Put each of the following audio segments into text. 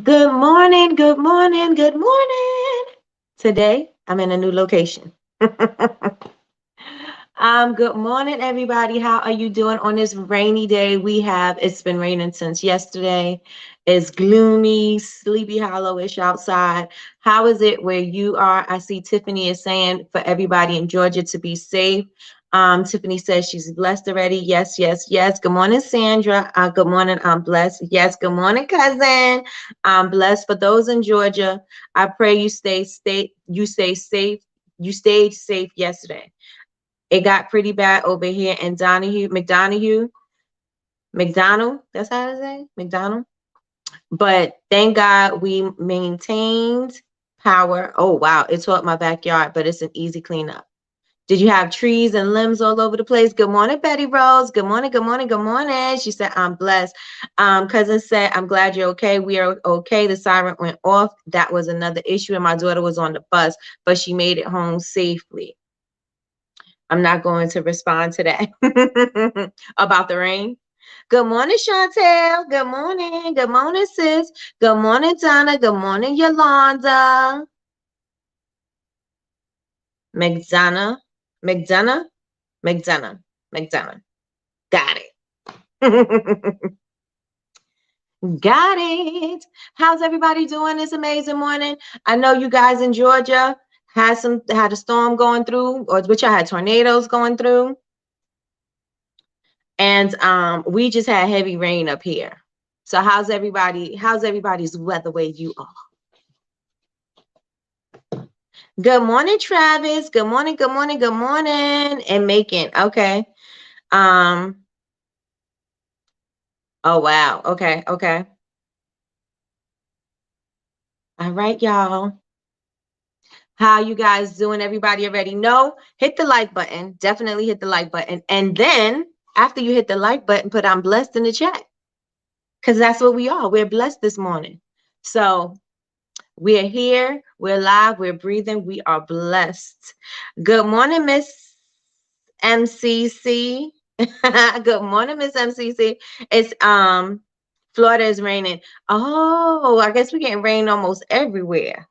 Good morning, good morning, good morning. Today, I'm in a new location. Good morning, everybody. How are you doing on this rainy day? It's been raining since yesterday. It's gloomy, sleepy, hollowish outside. How is it where you are? I see Tiffany is saying for everybody in Georgia to be safe. Tiffany says she's blessed already. Yes, yes, yes. Good morning, Sandra. Good morning. I'm blessed. Yes, good morning, cousin. I'm blessed. For those in Georgia, I pray you stay safe. You stayed safe yesterday. It got pretty bad over here in McDonald. That's how to say McDonald. But thank God we maintained power. Oh wow, it tore up my backyard, but it's an easy cleanup. Did you have trees and limbs all over the place? Good morning, Betty Rose. Good morning, good morning, good morning. She said, I'm blessed. Cousin said, I'm glad you're okay. We are okay. The siren went off. That was another issue, and my daughter was on the bus, but she made it home safely. I'm not going to respond to that about the rain. Good morning, Chantel. Good morning. Good morning, sis. Good morning, Donna. Good morning, Yolanda. McDonough. McDonough. McDonough. McDonough. Got it. Got it. How's everybody doing this amazing morning? I know you guys in Georgia had a storm going through, or which I had tornadoes going through. And we just had heavy rain up here. So how's everybody's weather where you are? Good morning, Travis. Good morning, good morning, good morning. And Macon. Okay. Um, oh wow. Okay, okay. All right, y'all. How you guys doing? Everybody already know. Hit the like button. Definitely hit the like button. And then after you hit the like button, put I'm blessed in the chat. Because that's what we are. We're blessed this morning. So we're here, we're live, we're breathing, we are blessed. Good morning, Miss MCC. Good morning, Miss MCC. It's Florida is raining. Oh, I guess we're getting rain almost everywhere.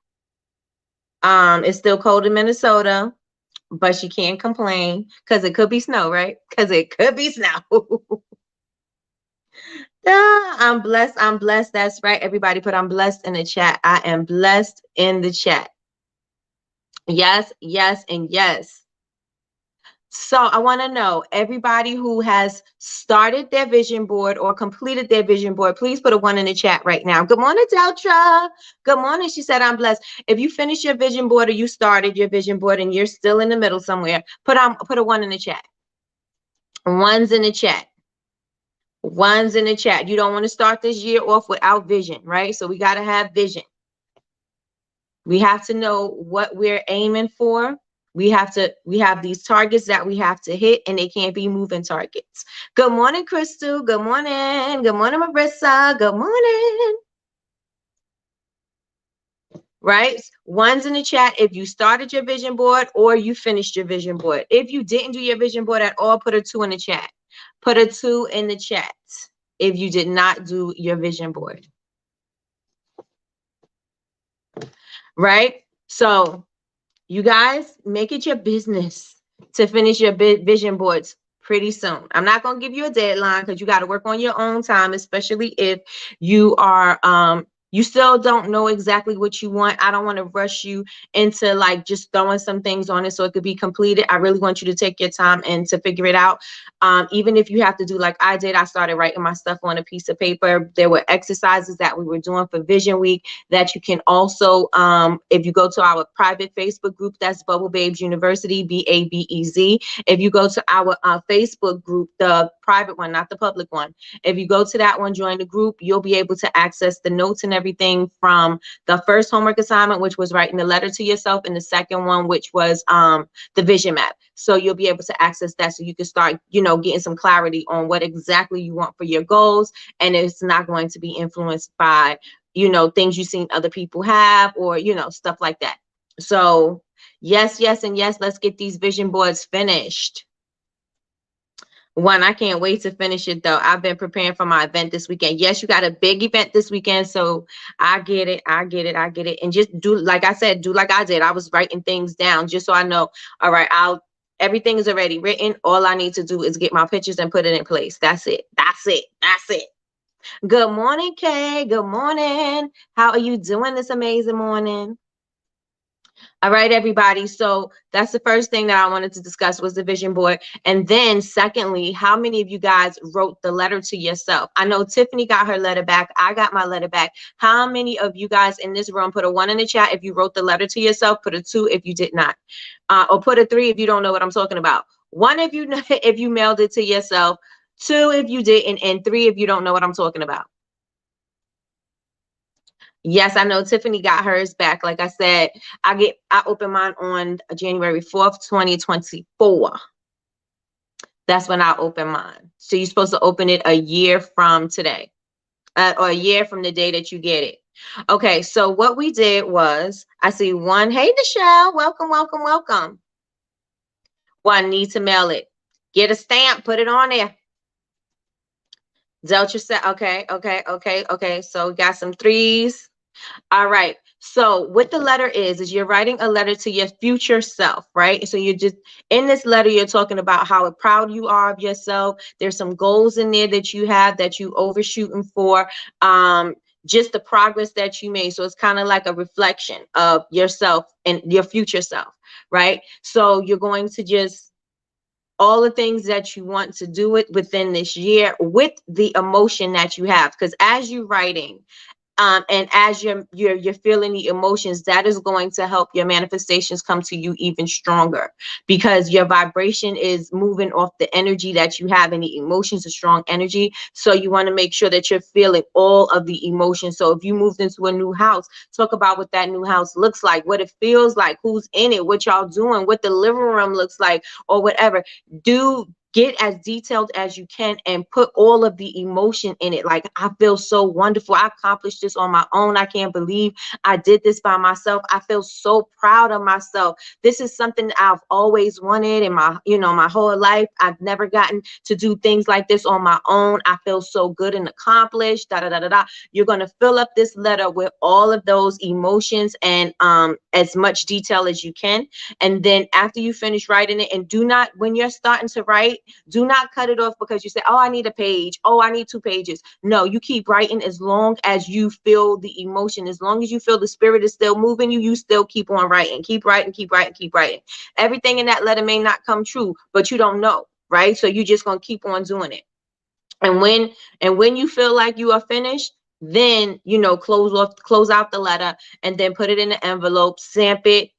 It's still cold in Minnesota, but she can't complain because it could be snow, right? Because it could be snow. I'm blessed. I'm blessed. That's right. Everybody put I'm blessed in the chat. I am blessed in the chat. Yes, yes, and yes. So I want to know everybody who has started their vision board or completed their vision board, please put a 1 in the chat right now. Good morning, Deltra. Good morning. She said, I'm blessed. If you finish your vision board or you started your vision board and you're still in the middle somewhere, put a 1 in the chat. One's in the chat. One's in the chat. You don't want to start this year off without vision, right? So we got to have vision. We have to know what we're aiming for. We have these targets that we have to hit, and they can't be moving targets. Good morning, Crystal. Good morning. Good morning, Marissa. Good morning. Right? One's in the chat if you started your vision board or you finished your vision board. If you didn't do your vision board at all, put a 2 in the chat. Put a 2 in the chat if you did not do your vision board. Right? So you guys, make it your business to finish your vision boards pretty soon. I'm not going to give you a deadline because you got to work on your own time, especially if you are you still don't know exactly what you want. I don't want to rush you into like just throwing some things on it so it could be completed. I really want you to take your time and to figure it out. Even if you have to do like I did, I started writing my stuff on a piece of paper. There were exercises that we were doing for Vision Week that you can also, if you go to our private Facebook group, that's Bubble Babes University, BABEZ. If you go to our Facebook group, the private one, not the public one, if you go to that one, join the group, you'll be able to access the notes and everything from the first homework assignment, which was writing the letter to yourself, and the second one, which was the vision map. So you'll be able to access that so you can start, getting some clarity on what exactly you want for your goals. And it's not going to be influenced by, things you've seen other people have or, stuff like that. So yes, yes, and yes, let's get these vision boards finished. One, I can't wait to finish it though. I've been preparing for my event this weekend. Yes, you got a big event this weekend, so I get it. I get it. I get it. And just do like I said, do like I did. I was writing things down just so I know. All right, everything is already written. All I need to do is get my pictures and put it in place. That's it. That's it. That's it. Good morning, Kay. Good morning. How are you doing this amazing morning? All right, everybody. So that's the first thing that I wanted to discuss was the vision board. And then secondly, how many of you guys wrote the letter to yourself? I know Tiffany got her letter back. I got my letter back. How many of you guys in this room, put a 1 in the chat if you wrote the letter to yourself, put a 2 if you did not, or put a 3 if you don't know what I'm talking about. 1 if you if you mailed it to yourself, 2 if you didn't, and 3 if you don't know what I'm talking about. Yes, I know Tiffany got hers back. Like I said, I opened mine on January 4th, 2024. That's when I opened mine. So you're supposed to open it a year from today, or a year from the day that you get it. Okay, so what we did was, I see one. Hey, Michelle, welcome, welcome, welcome. One, need to mail it. Get a stamp, put it on there. Delta set. Okay, okay, okay, okay. So we got some 3s. All right. So what the letter is you're writing a letter to your future self, right? So you're just in this letter, you're talking about how proud you are of yourself. There's some goals in there that you have that you overshooting for. Just the progress that you made. So it's kind of like a reflection of yourself and your future self, right? So you're going to just all the things that you want to do it within this year with the emotion that you have. Because as you're writing, and as you're feeling the emotions, that is going to help your manifestations come to you even stronger, because your vibration is moving off the energy that you have, and the emotions are strong energy. So you want to make sure that you're feeling all of the emotions. So if you moved into a new house, talk about what that new house looks like, what it feels like, who's in it, what y'all doing, what the living room looks like, or whatever. Get as detailed as you can and put all of the emotion in it. Like, I feel so wonderful. I accomplished this on my own. I can't believe I did this by myself. I feel so proud of myself. This is something I've always wanted in my whole life. I've never gotten to do things like this on my own. I feel so good and accomplished. Da da da da da. You're gonna fill up this letter with all of those emotions and as much detail as you can. And then after you finish writing it, and do not, when you're starting to write, do not cut it off because you say, oh, I need a page. Oh, I need 2 pages. No, you keep writing as long as you feel the emotion. As long as you feel the spirit is still moving you, you still keep on writing. Keep writing, keep writing, keep writing. Everything in that letter may not come true, but you don't know, right? So you're just going to keep on doing it. And when you feel like you are finished, then, close out the letter, and then put it in an envelope, stamp it,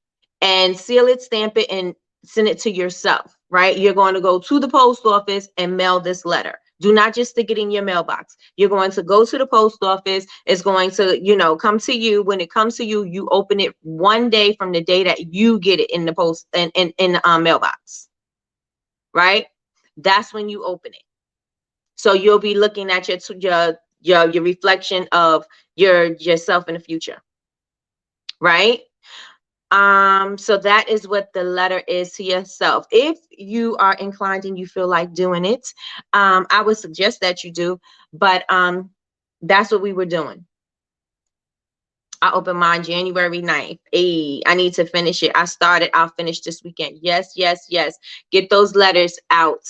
and seal it, stamp it, and send it to yourself, right? You're going to go to the post office and mail this letter. Do not just stick it in your mailbox. You're going to go to the post office. It's going to, come to you. When it comes to you, you open it one day from the day that you get it in the post and in the mailbox, right? That's when you open it. So you'll be looking at your reflection of yourself in the future, right? So that is what the letter is to yourself. If you are inclined and you feel like doing it, I would suggest that you do, but that's what we were doing. I opened mine January 9th. Hey, I need to finish it. I'll finish this weekend. Yes, yes, yes. Get those letters out.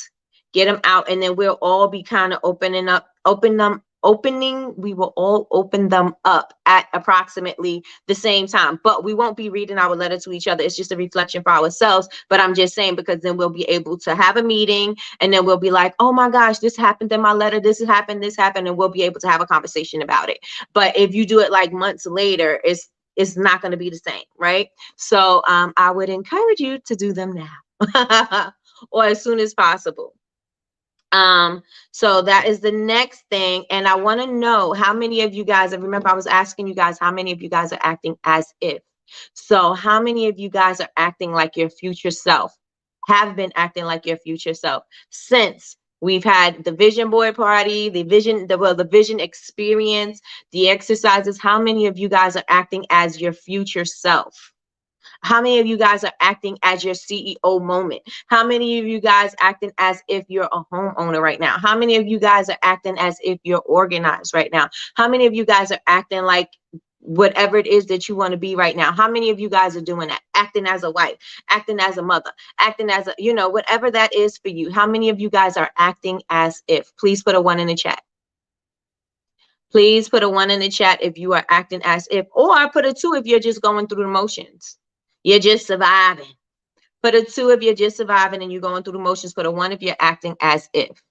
Get them out, and then we'll all be kind of we will all open them up at approximately the same time, but we won't be reading our letter to each other. It's just a reflection for ourselves. But I'm just saying, because then we'll be able to have a meeting, and then we'll be like, oh my gosh, this happened in my letter, this happened, and we'll be able to have a conversation about it. But if you do it like months later, it's not going to be the same, right? So I would encourage you to do them now or as soon as possible. So that is the next thing. And I want to know how many of you guys, I remember I was asking you guys, how many of you guys are acting as if? So how many of you guys are acting like your future self, have been acting like your future self since we've had the vision board party, the vision experience, the exercises? How many of you guys are acting as your future self? How many of you guys are acting as your CEO moment? How many of you guys acting as if you're a homeowner right now? How many of you guys are acting as if you're organized right now? How many of you guys are acting like whatever it is that you want to be right now? How many of you guys are doing that? Acting as a wife, acting as a mother, acting as a, whatever that is for you. How many of you guys are acting as if? Please put a 1 in the chat. Please put a 1 in the chat if you are acting as if, or put a 2 if you're just going through the motions. You're just surviving. Put a 2 if you're just surviving and you're going through the motions. Put a 1 if you're acting as if.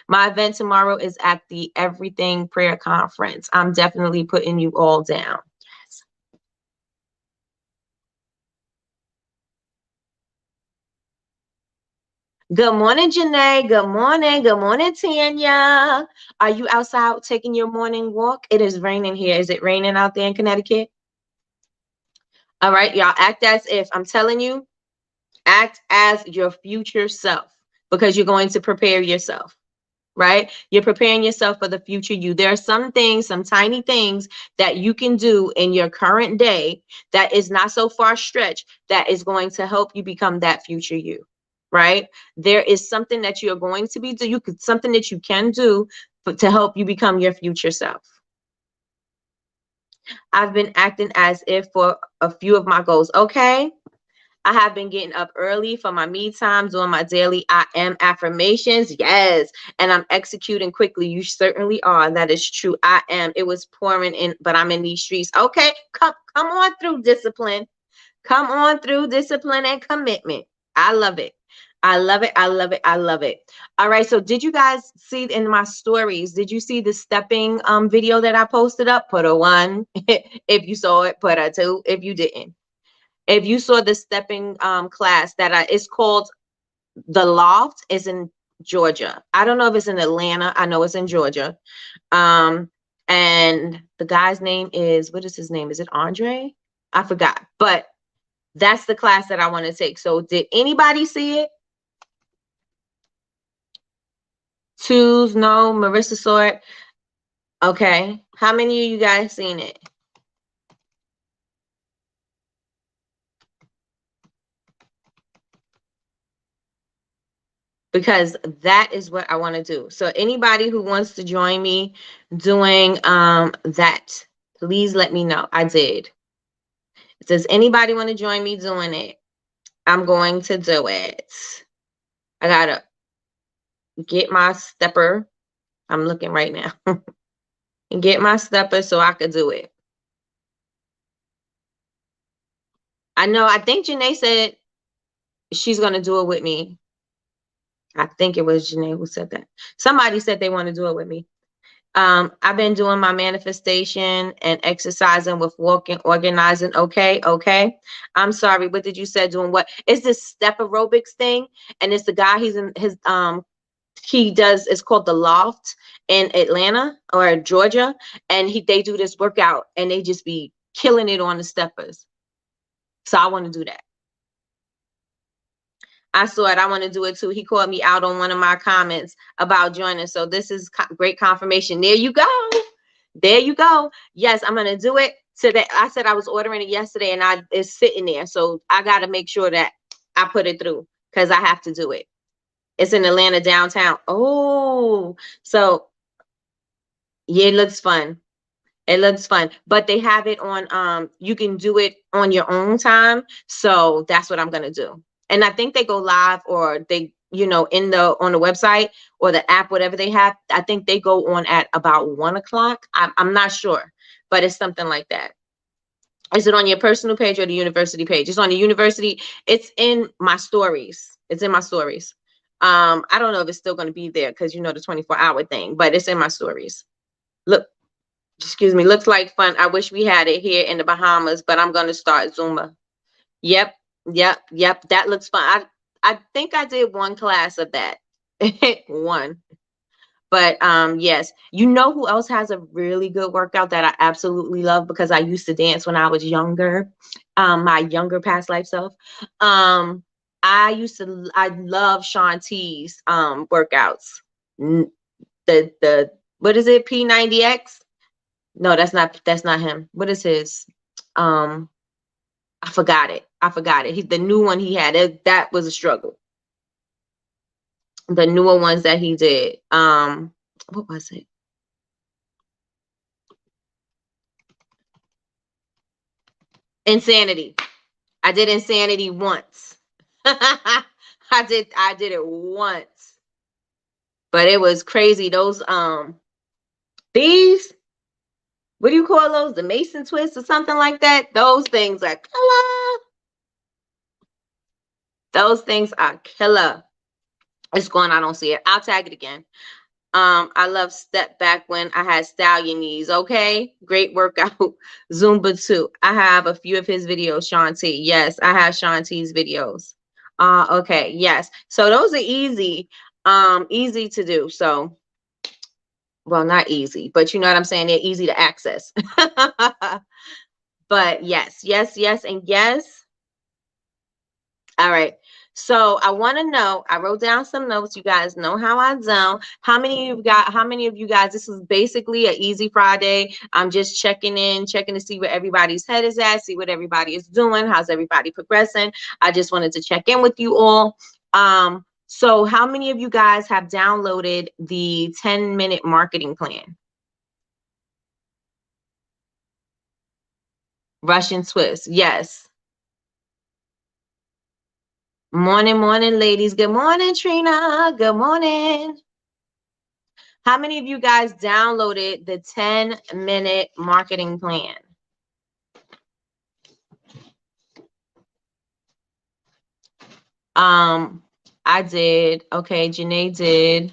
My event tomorrow is at the Everything Prayer Conference. I'm definitely putting you all down. Yes. Good morning, Janae. Good morning. Good morning, Tanya. Are you outside taking your morning walk? It is raining here. Is it raining out there in Connecticut? All right, y'all, act as if. I'm telling you, act as your future self, because you're going to prepare yourself, right? You're preparing yourself for the future you. There are some things, some tiny things that you can do in your current day that is not so far stretched that is going to help you become that future you, right? There is something that you're going to be something that you can do to help you become your future self. I've been acting as if for a few of my goals. Okay. I have been getting up early for my me time, doing my daily I am affirmations. Yes. And I'm executing quickly. You certainly are. That is true. I am. It was pouring in, but I'm in these streets. Okay. Come on through discipline. Come on through discipline and commitment. I love it. I love it. I love it. I love it. All right. So did you guys see in my stories? Did you see the stepping video that I posted up? Put a 1 if you saw it. Put a 2 if you didn't. If you saw the stepping class that it's called The Loft, is in Georgia. I don't know if it's in Atlanta. I know it's in Georgia. And the guy's name is, what is his name? Is it Andre? I forgot. But that's the class that I want to take. So did anybody see it? 2s, no. Marissa saw it. Okay. How many of you guys seen it? Because that is what I want to do. So anybody who wants to join me doing that, please let me know. I did. Does anybody want to join me doing it? I'm going to do it. I gotta get my stepper. I'm looking right now. And get my stepper so I could do it. I know, I think Janae said she's gonna do it with me. I think it was Janae who said that. Somebody said they want to do it with me. I've been doing my manifestation and exercising with walking, organizing. Okay. I'm sorry. What did you say? Doing what? It's this step aerobics thing. And it's the guy, he's in his, he does, it's called The Loft in Atlanta or Georgia. And they do this workout and they just be killing it on the steppers. So I want to do that. I saw it. I want to do it too. He called me out on one of my comments about joining. So this is great confirmation. There you go. There you go. Yes, I'm going to do it today. I said I was ordering it yesterday and it's sitting there. So I got to make sure that I put it through because I have to do it. It's in Atlanta downtown. Oh, so yeah, it looks fun. It looks fun, but they have it on, you can do it on your own time. So that's what I'm going to do. And I think they go live or they, on the website or the app, whatever they have. I think they go on at about 1 o'clock. I'm not sure, but it's something like that. Is it on your personal page or the university page? It's on the university. It's in my stories. It's in my stories. I don't know if it's still going to be there because the 24-hour thing, but it's in my stories. Look. Excuse me, looks like fun. I wish we had it here in the Bahamas, but I'm going to start Zumba. Yep. That looks fun. I think I did one class of that. One. But yes, who else has a really good workout that I absolutely love because I used to dance when I was younger, my younger past life self. I love Shanti's workouts. The what is it? P90X? No, that's not him. What is his? I forgot it. I forgot it. The new one he had, that was a struggle. The newer ones that he did. What was it? Insanity. I did Insanity once. I did it once. But it was crazy. Those these, what do you call those? The Mason twists or something like that? Those things are killer. Those things are killer. It's gone. I don't see it. I'll tag it again. I love Step Back when I had Stallion knees. Okay, great workout. Zumba too. I have a few of his videos. Sean T. Yes, I have Sean T's videos. Okay, yes. So those are easy. Easy to do. So, well, not easy, but you know what I'm saying. They're easy to access. But yes, yes, yes, and yes. All right. So I want to know, I wrote down some notes. You guys know how I zone. How many of you guys, this is basically an easy Friday. I'm just checking to see where everybody's head is at, see what everybody is doing. How's everybody progressing? I just wanted to check in with you all. So how many of you guys have downloaded the 10-minute marketing plan? Russian twist. Yes. Morning, morning, ladies. Good morning, Trina. Good morning. How many of you guys downloaded the 10-minute marketing plan? I did. Okay, Janae did.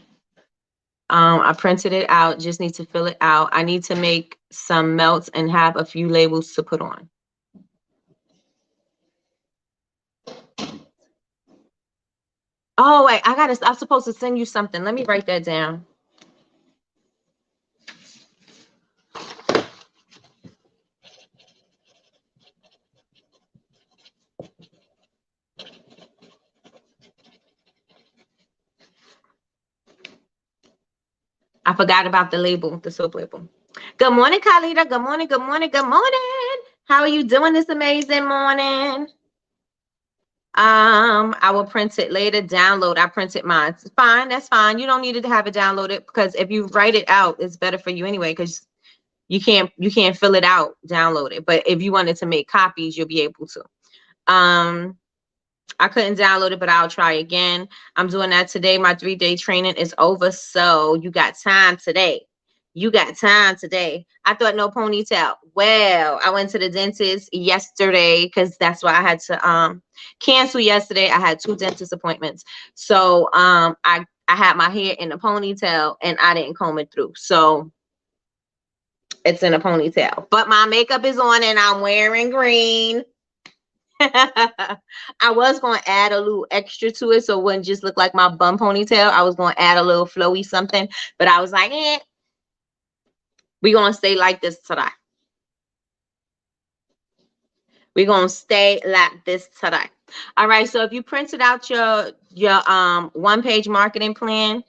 I printed it out. Just need to fill it out. I need to make some melts and have a few labels to put on. Oh, wait, I'm supposed to send you something. Let me write that down. I forgot about the label, the soap label. Good morning, Khalida. Good morning, good morning, good morning. How are you doing this amazing morning? I will print it later. Download. I printed mine. It's fine. That's fine. You don't need to have it downloaded because if you write it out, it's better for you anyway. Because you can't fill it out, download it. But if you wanted to make copies, you'll be able to. I couldn't download it, but I'll try again. I'm doing that today. My 3-day training is over, so you got time today. You got time today. I thought no ponytail. Well, I went to the dentist yesterday because that's why I had to cancel yesterday. I had 2 dentist appointments. So I had my hair in a ponytail and I didn't comb it through. So it's in a ponytail. But my makeup is on and I'm wearing green. I was going to add a little extra to it so it wouldn't just look like my bun ponytail. I was going to add a little flowy something, but I was like, we're going to stay like this today. We're going to stay like this today. All right. So if you printed out your 1-page marketing plan,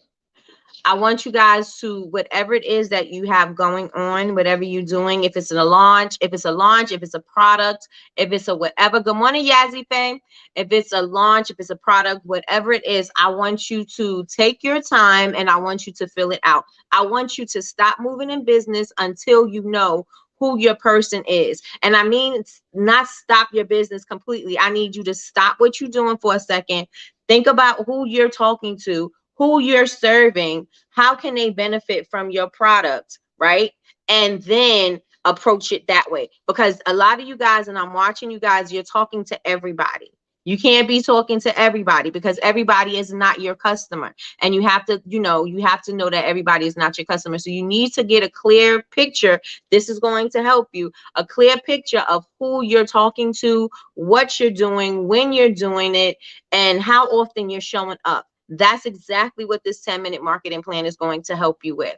I want you guys to, whatever it is that you have going on, whatever you're doing, if it's a launch, if it's a product, if it's a whatever. Good morning, Yazzie Fame. If it's a launch, if it's a product, whatever it is, I want you to take your time and I want you to fill it out. I want you to stop moving in business until you know who your person is. And I mean, not stop your business completely. I need you to stop what you're doing for a second. Think about who you're talking to, who you're serving, how can they benefit from your product, right? And then approach it that way. Because a lot of you guys, and I'm watching you guys, you're talking to everybody. You can't be talking to everybody because everybody is not your customer. And you have to know that everybody is not your customer. So you need to get a clear picture. This is going to help you. A clear picture of who you're talking to, what you're doing, when you're doing it, and how often you're showing up. That's exactly what this 10-minute marketing plan is going to help you with.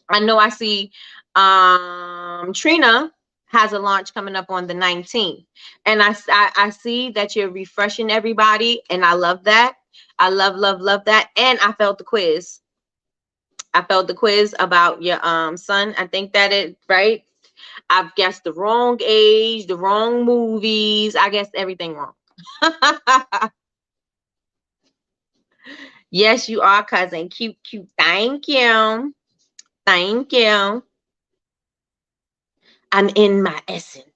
I know I see Trina has a launch coming up on the 19th. And I see that you're refreshing everybody. And I love that. I love that. And I felt the quiz. I felt the quiz about your son. I think that it, right? I've guessed the wrong age, the wrong movies. I guessed everything wrong. Yes, you are, cousin. Cute, cute. Thank you. Thank you. I'm in my essence.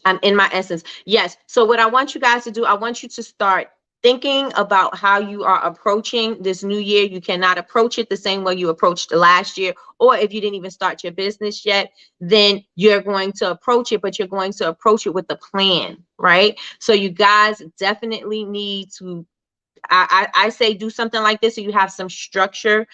I'm in my essence. Yes. So what I want you guys to do, I want you to start thinking about how you are approaching this new year. You cannot approach it the same way you approached the last year, or if you didn't even start your business yet, then you're going to approach it, but you're going to approach it with a plan, right? So you guys definitely need to, I say do something like this so you have some structure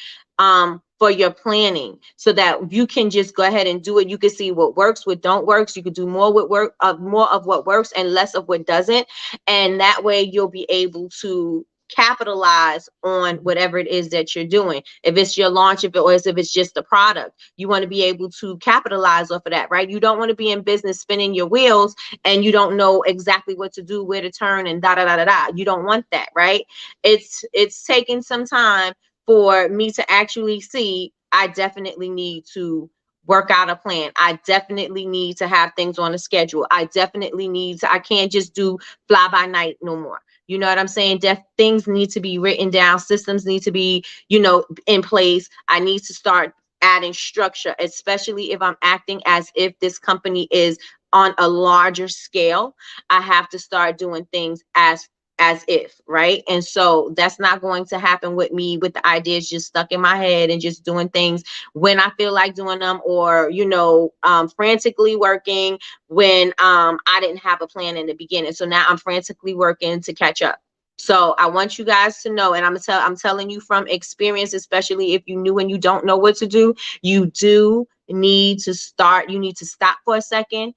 for your planning, so that you can just go ahead and do it. You can see what works, what don't works. You could do more with work of more of what works and less of what doesn't. And that way you'll be able to capitalize on whatever it is that you're doing. If it's your launch, if it's just a product, you want to be able to capitalize off of that, right? You don't want to be in business spinning your wheels and you don't know exactly what to do, where to turn, and da da da da da. You don't want that, right? It's taking some time for me to actually see I definitely need to work out a plan. I definitely need to have things on a schedule. I definitely need to, I can't just do fly by night no more. You know what I'm saying? Things need to be written down. Systems need to be, in place. I need to start adding structure, especially if I'm acting as if this company is on a larger scale. I have to start doing things as if, right? And so that's not going to happen with me with the ideas just stuck in my head and just doing things when I feel like doing them, or frantically working when I didn't have a plan in the beginning. So now I'm frantically working to catch up. So I want you guys to know, and I'm telling you from experience, especially if you knew and you don't know what to do, you do need to start. You need to stop for a second,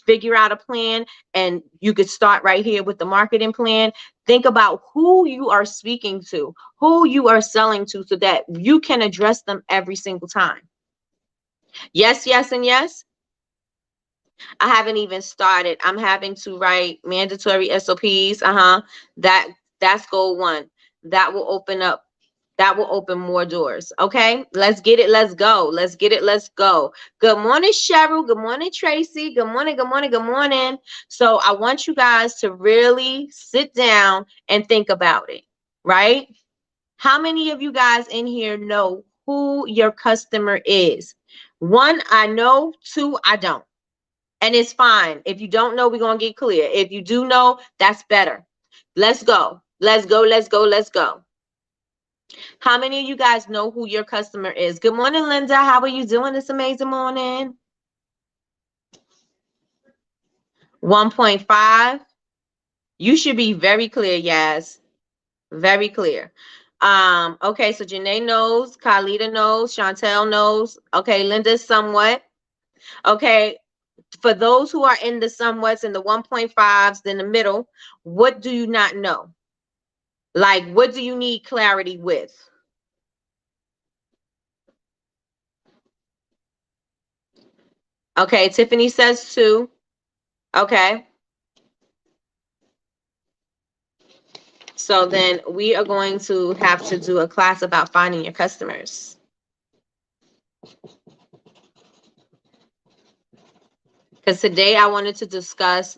figure out a plan, and you could start right here with the marketing plan. Think about who you are speaking to, who you are selling to, so that you can address them every single time. Yes, yes, and yes. I haven't even started. I'm having to write mandatory SOPs. That's goal one. That will open up. That will open more doors. Okay, let's get it. Let's go. Let's get it. Let's go. Good morning, Cheryl. Good morning, Tracy. Good morning. Good morning. Good morning. So I want you guys to really sit down and think about it, right? How many of you guys in here know who your customer is? One, I know. Two, I don't. And it's fine. If you don't know, we're going to get clear. If you do know, that's better. Let's go. Let's go. Let's go. Let's go. How many of you guys know who your customer is? Good morning, Linda. How are you doing this amazing morning? 1.5. You should be very clear, yes. Very clear. Okay, so Janae knows, Khalida knows, Chantel knows. Okay, Linda somewhat. Okay, for those who are in the somewhats and the 1.5s in the middle, what do you not know? Like, what do you need clarity with? Okay, Tiffany says 2. Okay. So then we are going to have to do a class about finding your customers. Because today I wanted to discuss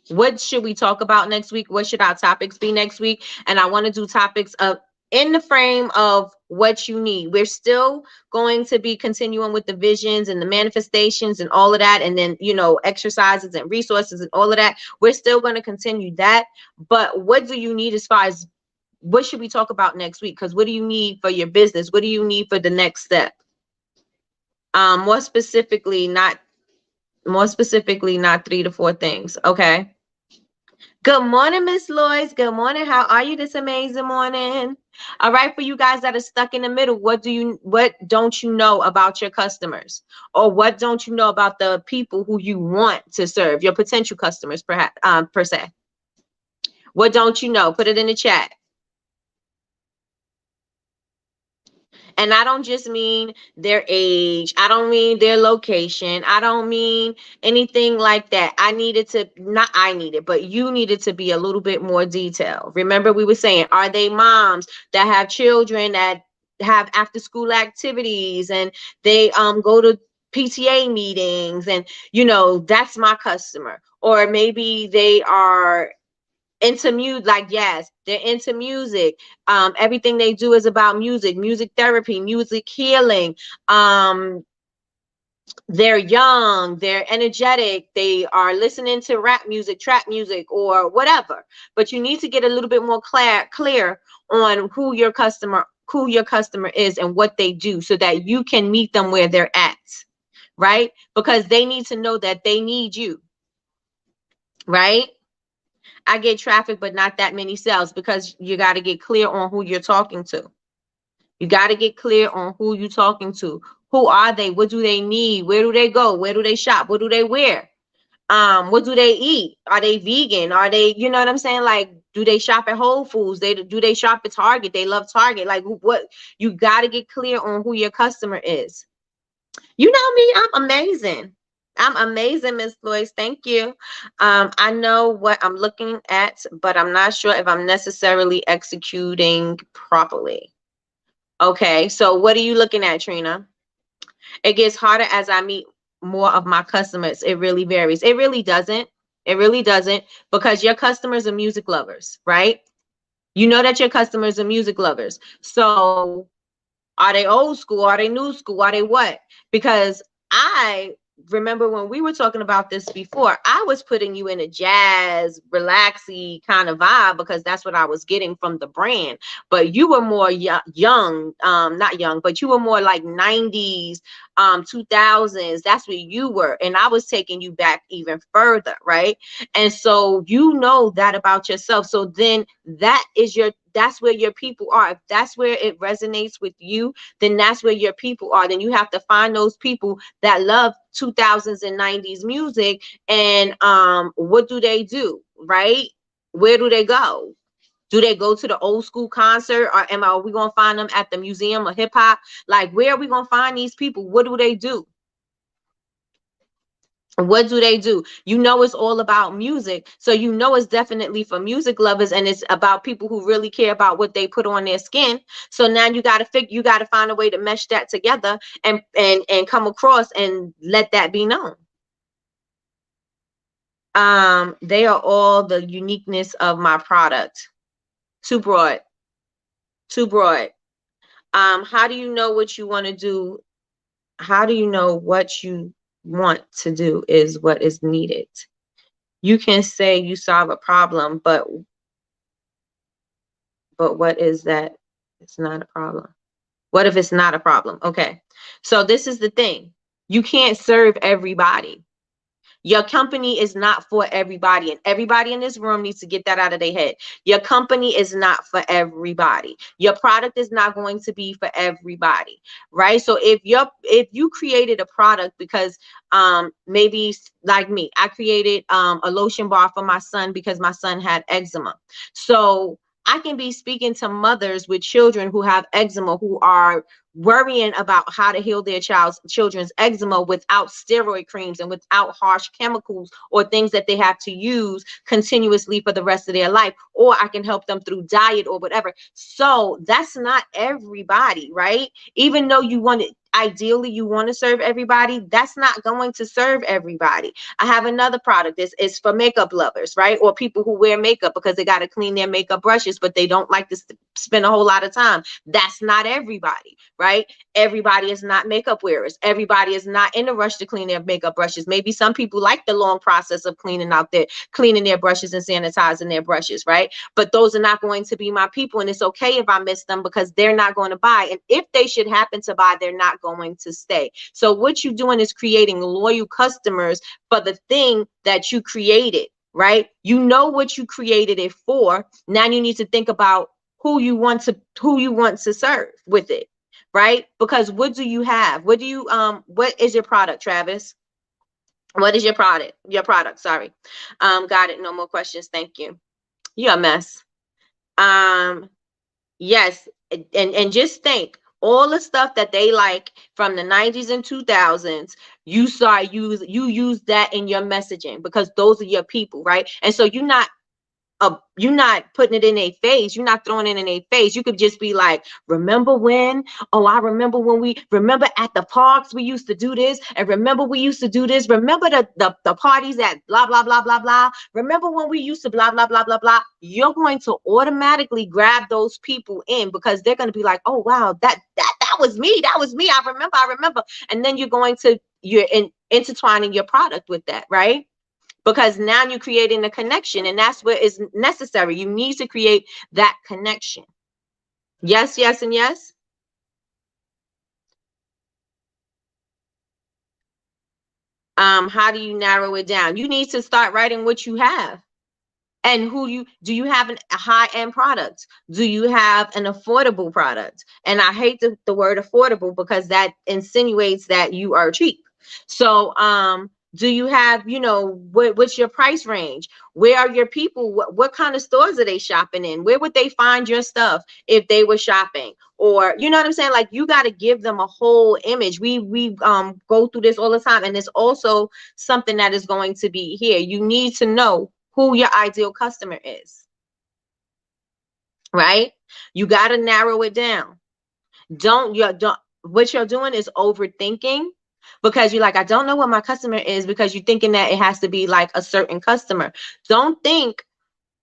what should we talk about next week? What should our topics be next week? And I want to do topics of in the frame of what you need. We're still going to be continuing with the visions and the manifestations and all of that. And then, exercises and resources and all of that. We're still going to continue that. But what do you need as far as what should we talk about next week? Because what do you need for your business? What do you need for the next step? More specifically, not 3 to 4 things. Okay. Good morning, Miss Lois. Good morning. How are you this amazing morning? All right, for you guys that are stuck in the middle, what don't you know about your customers? Or what don't you know about the people who you want to serve, your potential customers, perhaps, per se? What don't you know? Put it in the chat. And I don't just mean their age. I don't mean their location. I don't mean anything like that. But you needed to be a little bit more detailed. Remember, we were saying, are they moms that have children that have after school activities and they go to PTA meetings, and that's my customer. Or maybe they are into music, like, yes, they're into music. Everything they do is about music, music therapy, music healing. They're young, they're energetic, they are listening to rap music, trap music, or whatever. But you need to get a little bit more clear on who your customer is and what they do, so that you can meet them where they're at, right? Because they need to know that they need you, right? I get traffic, but not that many sales, because you got to get clear on who you're talking to. You got to get clear on who you're talking to. Who are they? What do they need? Where do they go? Where do they shop? What do they wear? What do they eat? Are they vegan? Are they, you know what I'm saying? Like, do they shop at Whole Foods? Do they shop at Target? They love Target. Like, what? You got to get clear on who your customer is. You know me, I'm amazing. I'm amazing, Miss Loyce. Thank you. I know what I'm looking at, but I'm not sure if I'm necessarily executing properly. Okay, so what are you looking at, Trina? It gets harder as I meet more of my customers. It really varies. It really doesn't. It really doesn't, because your customers are music lovers, right? You know that your customers are music lovers. So are they old school? Are they new school? Are they what? Because I remember when we were talking about this before, I was putting you in a jazz, relaxy kind of vibe, because that's what I was getting from the brand. But you were more young, not young, but you were more like 90s, 2000s. That's where you were. And I was taking you back even further, right? And so you know that about yourself. So then that's where your people are. If that's where it resonates with you, then that's where your people are. Then you have to find those people that love 2000s and 90s music. And what do, right? Where do they go? Do they go to the old school concert, or are we gonna find them at the museum of hip hop? Like, where are we gonna find these people? What do they do? What do they do? You know, it's all about music. So you know it's definitely for music lovers, and it's about people who really care about what they put on their skin. So now you got to find a way to mesh that together, and come across and let that be known. They are all the uniqueness of my product. Too broad. Too broad. How do you know what you want to do? How do you know what you want to do is what is needed? You can say you solve a problem, but what is that? It's not a problem. What if it's not a problem? Okay. So this is the thing. You can't serve everybody. Your company is not for everybody, and everybody in this room needs to get that out of their head. Your company is not for everybody. Your product is not going to be for everybody, right? So if you created a product because maybe like me, I created a lotion bar for my son because my son had eczema. So I can be speaking to mothers with children who have eczema, who are worrying about how to heal their children's eczema without steroid creams and without harsh chemicals or things that they have to use continuously for the rest of their life. Or I can help them through diet or whatever. So that's not everybody, right? Even though ideally you want to serve everybody, that's not going to serve everybody. I have another product. It's for makeup lovers, right? Or people who wear makeup because they got to clean their makeup brushes, but they don't like to spend a whole lot of time. That's not everybody, right? Everybody is not makeup wearers. Everybody is not in a rush to clean their makeup brushes. Maybe some people like the long process of cleaning their brushes and sanitizing their brushes, right? But those are not going to be my people. And it's okay if I miss them, because they're not going to buy. And if they should happen to buy, they're not going to stay. So what you're doing is creating loyal customers for the thing that you created, right? You know what you created it for. Now you need to think about who you want to serve with it, right? Because what do you have? What is your product, Travis? What is your product? Sorry. Got it. No more questions. Thank you. You're a mess. Yes, and just think, all the stuff that they like from the 90s and 2000s, you use that in your messaging, because those are your people, right? And so you're not you're not putting it in a face. You're not throwing it in a face. You could just be like, remember when? Oh, I remember when we remember at the parks we used to do this, and remember we used to do this. Remember the parties at blah blah blah blah blah. Remember when we used to blah blah blah blah blah. You're going to automatically grab those people in because they're going to be like, oh wow, that was me. That was me. I remember. I remember. And then you're intertwining your product with that, right? Because now you're creating a connection, and that's what is necessary. You need to create that connection. Yes, yes, and yes. How do you narrow it down? You need to start writing what you have. And do you have a high-end product? Do you have an affordable product? And I hate the word affordable because that insinuates that you are cheap. So do you have, what's your price range? Where are your people? What kind of stores are they shopping in? Where would they find your stuff if they were shopping? Or, you know what I'm saying? Like, you got to give them a whole image. We go through this all the time, and it's also something that is going to be here. You need to know who your ideal customer is, right? You got to narrow it down. Don't what you're doing is overthinking, because you're like, I don't know what my customer is, because you're thinking that it has to be like a certain customer. Don't think.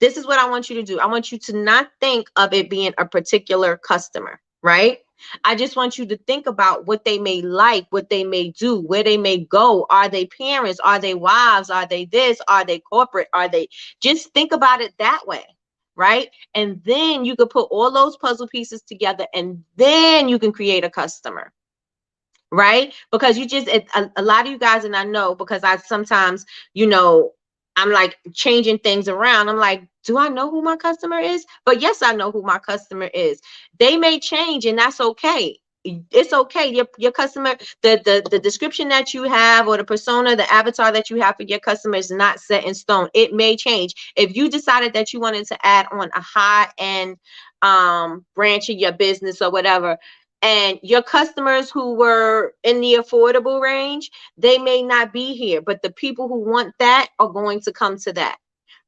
This is what I want you to do. I want you to not think of it being a particular customer, right? I just want you to think about what they may like, what they may do, where they may go. Are they parents? Are they wives? Are they this? Are they corporate? Are they? Just think about it that way, right? And then you could put all those puzzle pieces together, and then you can create a customer, right? Because a lot of you guys, and I know because I sometimes, I'm like changing things around. I'm like, do I know who my customer is? But yes, I know who my customer is. They may change, and that's okay. It's okay. Your customer, the description that you have, or the persona, the avatar that you have for your customer is not set in stone. It may change. If you decided that you wanted to add on a high end branch of your business or whatever, and your customers who were in the affordable range, they may not be here, but the people who want that are going to come to that,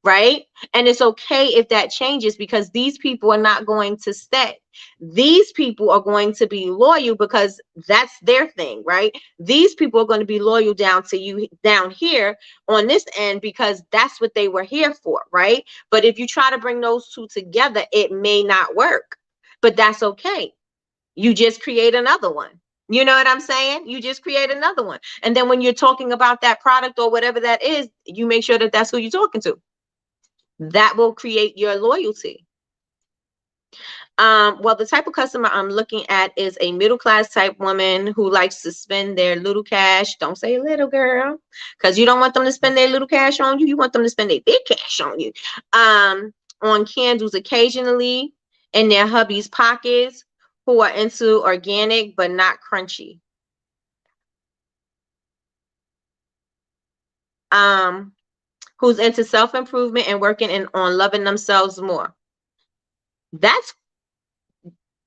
right? And it's okay if that changes, because these people are not going to stay. These people are going to be loyal because that's their thing, right? These people are going to be loyal down to you down here on this end because that's what they were here for, right? But if you try to bring those two together, it may not work, but that's okay. You just create another one. You know what I'm saying? You just create another one. And then when you're talking about that product or whatever that is, you make sure that that's who you're talking to. That will create your loyalty. Well, the type of customer I'm looking at is a middle class type woman who likes to spend their little cash. Don't say little, girl, because you don't want them to spend their little cash on you. You want them to spend their big cash on you. On candles occasionally, in their hubby's pockets, who are into organic but not crunchy. Who's into self-improvement and working on loving themselves more. That's,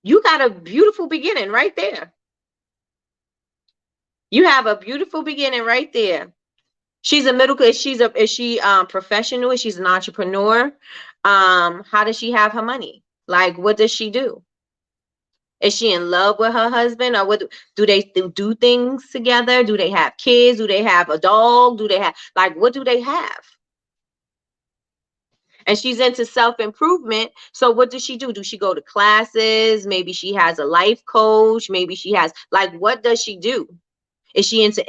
you got a beautiful beginning right there. You have a beautiful beginning right there. She's a middle class. Is she professional? Is she's an entrepreneur? How does she have her money? Like, what does she do? Is she in love with her husband, or what? Do they do things together? Do they have kids? Do they have a dog? Do they have, like, what do they have? And she's into self-improvement. So what does she do? Do she go to classes? Maybe she has a life coach. Maybe she has, like, what does she do? Is she into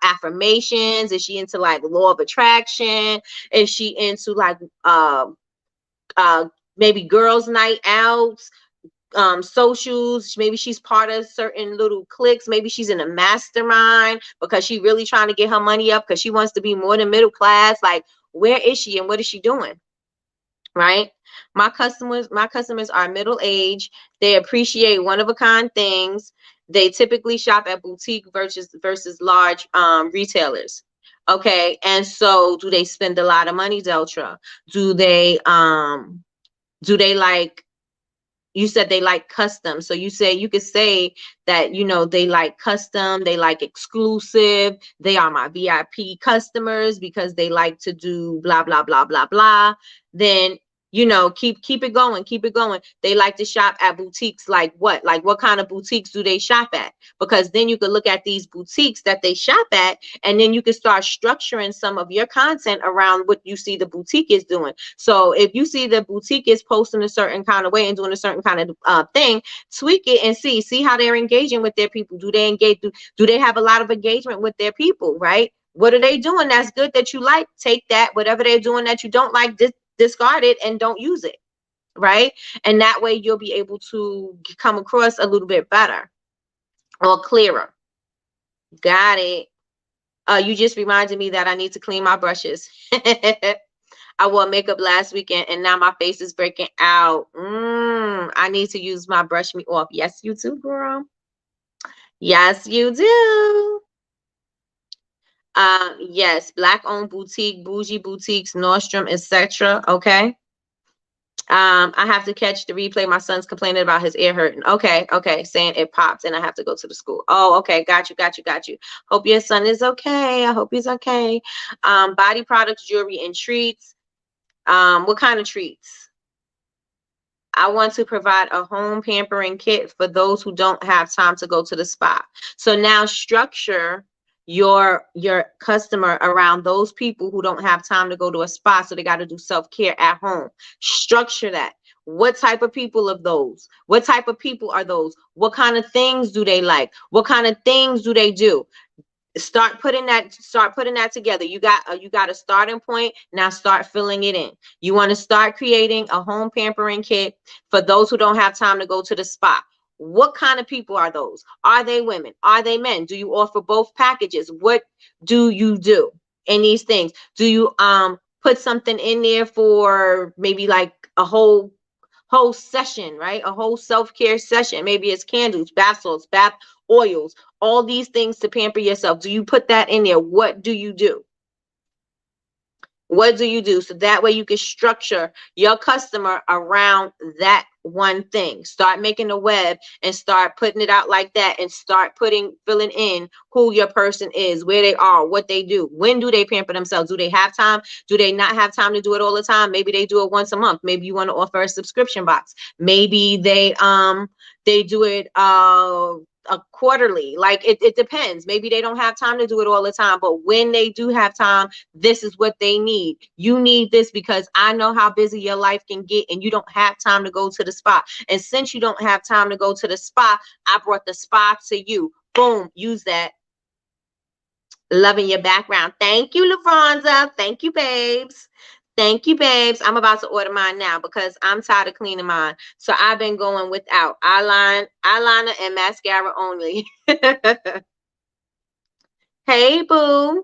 affirmations? Is she into like law of attraction? Is she into like maybe girls' night outs, socials? Maybe she's part of certain little cliques. Maybe she's in a mastermind because she really trying to get her money up because she wants to be more than middle class. Like, where is she and what is she doing? Right? My customers are middle age. They appreciate one of a kind things. They typically shop at boutique versus large retailers. Okay. And so do they spend a lot of money, Deltra? Do they like, you said they like custom. So you could say that, they like custom, they like exclusive, they are my VIP customers because they like to do blah, blah, blah, blah, blah. Then You know, keep it going, keep it going. They like to shop at boutiques. Like what? Like what kind of boutiques do they shop at? Because then you could look at these boutiques that they shop at, and then you can start structuring some of your content around what you see the boutique is doing. So if you see the boutique is posting a certain kind of way and doing a certain kind of thing, tweak it and see how they're engaging with their people. Do they engage? Do they have a lot of engagement with their people? Right? What are they doing that's good that you like? Take that. Whatever they're doing that you don't like, discard it and don't use it, right? And that way you'll be able to come across a little bit better or clearer. Got it. You just reminded me that I need to clean my brushes. I wore makeup last weekend and now my face is breaking out. I need to use my Brush Me Off. Yes, you do, girl. Yes, you do. Yes, black owned boutique, bougie boutiques, Nordstrom, etc. Okay. I have to catch the replay. My son's complaining about his ear hurting. Okay, saying it popped and I have to go to the school. Oh, okay, got you. Hope your son is okay. I hope he's okay. Body products, jewelry, and treats. What kind of treats? I want to provide a home pampering kit for those who don't have time to go to the spa. So now structure your customer around those people who don't have time to go to a spa, so they got to do self-care at home. Structure that. What type of people of those? What type of people are those? What kind of things do they like? What kind of things do they do? Start putting that together. You got a starting point. Now start filling it in. You want to start creating a home pampering kit for those who don't have time to go to the spa. What kind of people are those? Are they women? Are they men? Do you offer both packages? What do you do in these things? Do you put something in there for maybe like a whole session, right? A whole self-care session. Maybe it's candles, bath salts, bath oils, all these things to pamper yourself. Do you put that in there? What do you do? What do you do? So that way you can structure your customer around that one thing. Start making a web and start putting it out like that, and start filling in who your person is, where they are, what they do. When do they pamper themselves? Do they have time? Do they not have time to do it all the time? Maybe they do it once a month. Maybe you want to offer a subscription box. Maybe they do it a quarterly. Like it depends. Maybe they don't have time to do it all the time, but when they do have time, this is what they need. You need this because I know how busy your life can get and you don't have time to go to the spa. And since you don't have time to go to the spa, I brought the spa to you. Boom, use that. Loving your background. Thank you, LaFronza. Thank you, babes. Thank you, babes. I'm about to order mine now because I'm tired of cleaning mine. So I've been going without eyeliner and mascara only. Hey, boo.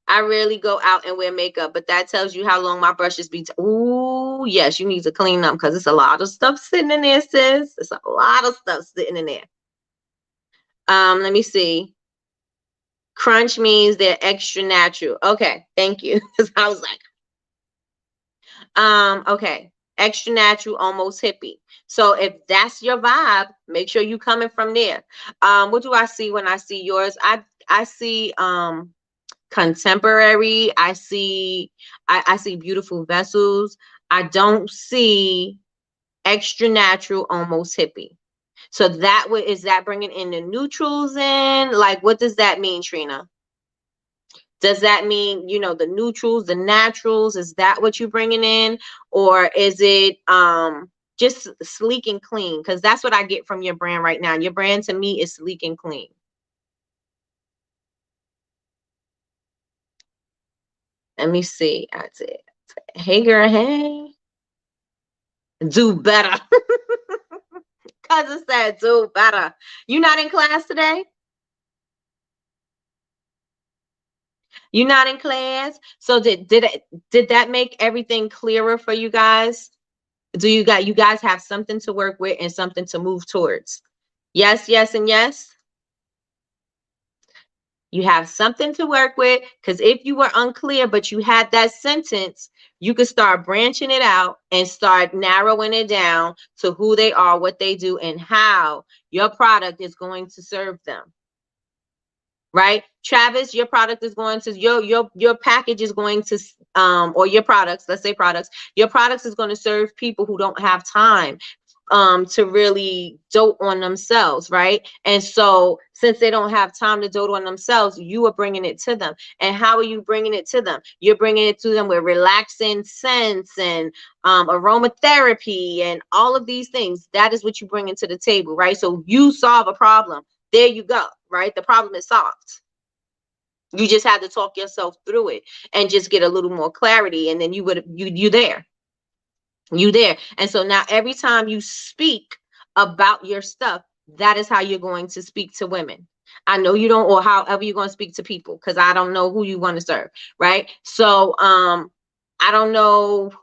I rarely go out and wear makeup, but that tells you how long my brushes be. Ooh, yes, you need to clean them because it's a lot of stuff sitting in there, sis. It's a lot of stuff sitting in there. Let me see. Crunch means they're extra natural. Okay, thank you. I was like, okay, extra natural, almost hippie. So if that's your vibe, make sure you coming from there. What do I see when I see yours? I see contemporary. I see beautiful vessels. I don't see extra natural, almost hippie. So that is that bringing in the neutrals in? Like, what does that mean, Trina? Does that mean, the neutrals, the naturals? Is that what you're bringing in? Or is it just sleek and clean? Because that's what I get from your brand right now. Your brand to me is sleek and clean. Let me see. I did. Hey, girl. Hey. Do better. Cousin said do better. You not in class today? You not in class? So did that make everything clearer for you guys? Do you guys have something to work with and something to move towards? Yes, yes, and yes. You have something to work with, because if you were unclear but you had that sentence, you could start branching it out and start narrowing it down to who they are, what they do, and how your product is going to serve them. right? Travis, your product is going to your package is going to or your products, let's say products, your products is going to serve people who don't have time to really dote on themselves, right? And so since they don't have time to dote on themselves, you are bringing it to them. And how are you bringing it to them? You're bringing it to them with relaxing scents and aromatherapy and all of these things. That is what you bring into the table, right? So you solve a problem. There you go, right? The problem is solved. You just had to talk yourself through it and just get a little more clarity, and then you there. You there. And so now every time you speak about your stuff, that is how you're going to speak to women. I know you don't, or however you're going to speak to people, because I don't know who you want to serve, right? So I don't know,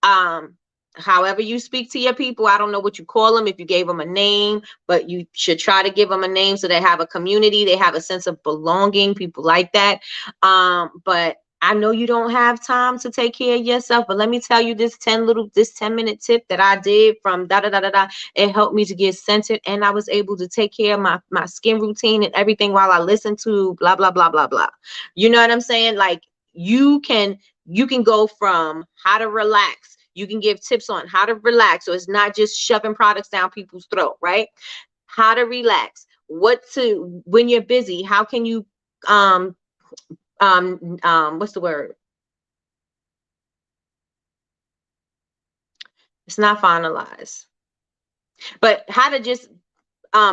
um however you speak to your people, I don't know what you call them, if you gave them a name, but you should try to give them a name so they have a community, they have a sense of belonging, people like that. But I know you don't have time to take care of yourself, but let me tell you this 10-minute tip that I did from da da da da da. It helped me to get centered, and I was able to take care of my skin routine and everything while I listened to blah blah blah blah blah. You know what I'm saying? Like, you can go from how to relax. You can give tips on how to relax. So it's not just shoving products down people's throat, right? How to relax. When you're busy, how can you, what's the word? It's not finalized, but how to just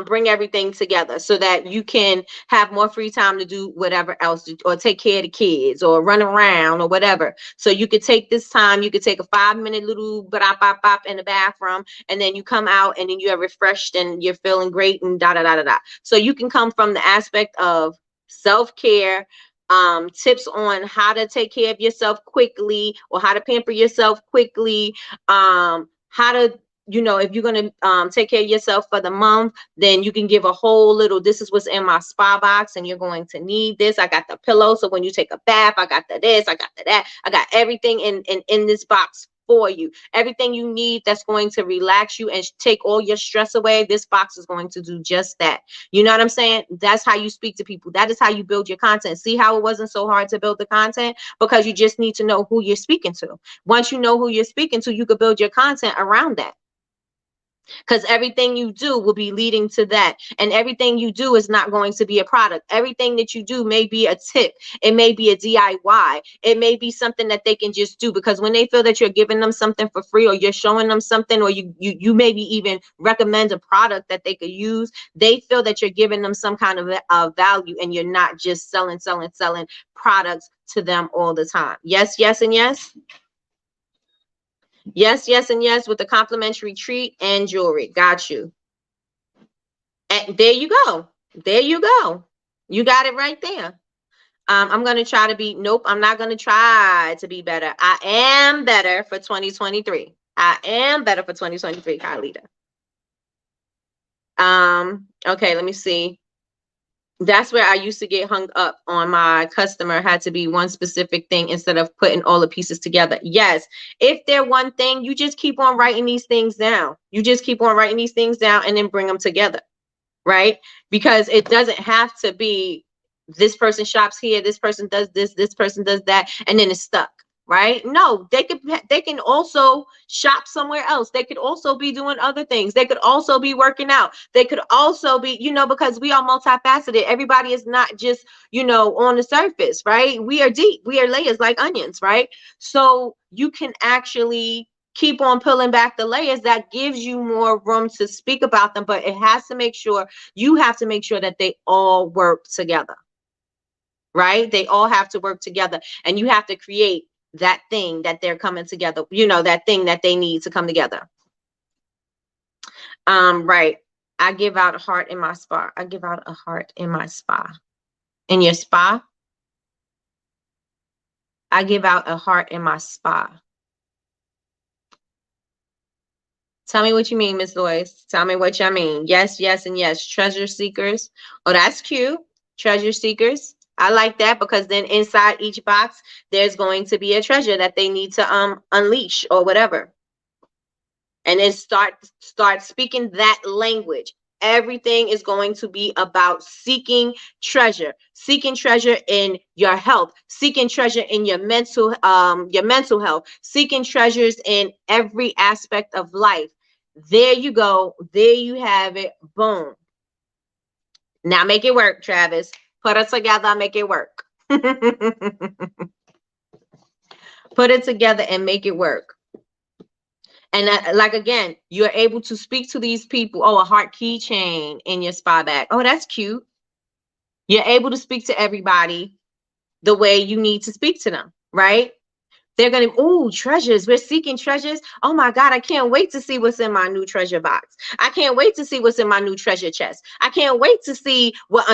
bring everything together so that you can have more free time to do whatever else, or take care of the kids or run around or whatever. So you could take this time, you could take a 5-minute little bop in the bathroom, and then you come out and then you are refreshed and you're feeling great and da da da da da. So you can come from the aspect of self-care, tips on how to take care of yourself quickly, or how to pamper yourself quickly, how to, if you're going to take care of yourself for the month, then you can give a whole little, this is what's in my spa box, and you're going to need this. I got the pillow, so when you take a bath, I got the this, I got the that, I got everything in this box for you. Everything you need that's going to relax you and take all your stress away, this box is going to do just that. You know what I'm saying? That's how you speak to people. That is how you build your content. See how it wasn't so hard to build the content? Because you just need to know who you're speaking to. Once you know who you're speaking to, you could build your content around that, because everything you do will be leading to that, and everything you do is not going to be a product. Everything that you do may be a tip, it may be a DIY, it may be something that they can just do, because when they feel that you're giving them something for free, or you're showing them something, or you maybe even recommend a product that they could use, they feel that you're giving them some kind of value, and you're not just selling products to them all the time. Yes, yes, and yes. Yes, yes, and yes, with the complimentary treat and jewelry. Got you. And there you go. There you go. You got it right there. I'm going to try to be, nope, I'm not going to try to be better. I am better for 2023. I am better for 2023, Carlita. Okay, let me see. That's where I used to get hung up on my customer had to be one specific thing instead of putting all the pieces together. Yes, if they're one thing, you just keep on writing these things down. You just keep on writing these things down and then bring them together, right? Because it doesn't have to be this person shops here, this person does this person does that, and then it's stuck. Right? No, they can also shop somewhere else. They could also be doing other things. They could also be working out. They could also be, because we are multifaceted. Everybody is not just, on the surface, right? We are deep. We are layers like onions, right? So you can actually keep on pulling back the layers. That gives you more room to speak about them, but you have to make sure that they all work together, right? They all have to work together, and you have to create that thing that they're coming together, that thing that they need to come together. Right. I give out a heart in my spa. I give out a heart in my spa. In your spa? I give out a heart in my spa. Tell me what you mean, Miss Lois. Tell me what you mean. Yes, yes, and yes. Treasure seekers. Oh, that's cute. Treasure seekers. I like that, because then inside each box, there's going to be a treasure that they need to unleash or whatever. And then start speaking that language. Everything is going to be about seeking treasure in your health, seeking treasure in your mental health, seeking treasures in every aspect of life. There you go. There you have it. Boom. Now make it work, Travis. Put it together, make it work. Put it together and make it work. And like, again, you're able to speak to these people. Oh, a heart keychain in your spa bag. Oh, that's cute. You're able to speak to everybody the way you need to speak to them, right? They're going to, oh, treasures. We're seeking treasures. Oh my God, I can't wait to see what's in my new treasure box. I can't wait to see what's in my new treasure chest. I can't wait to see what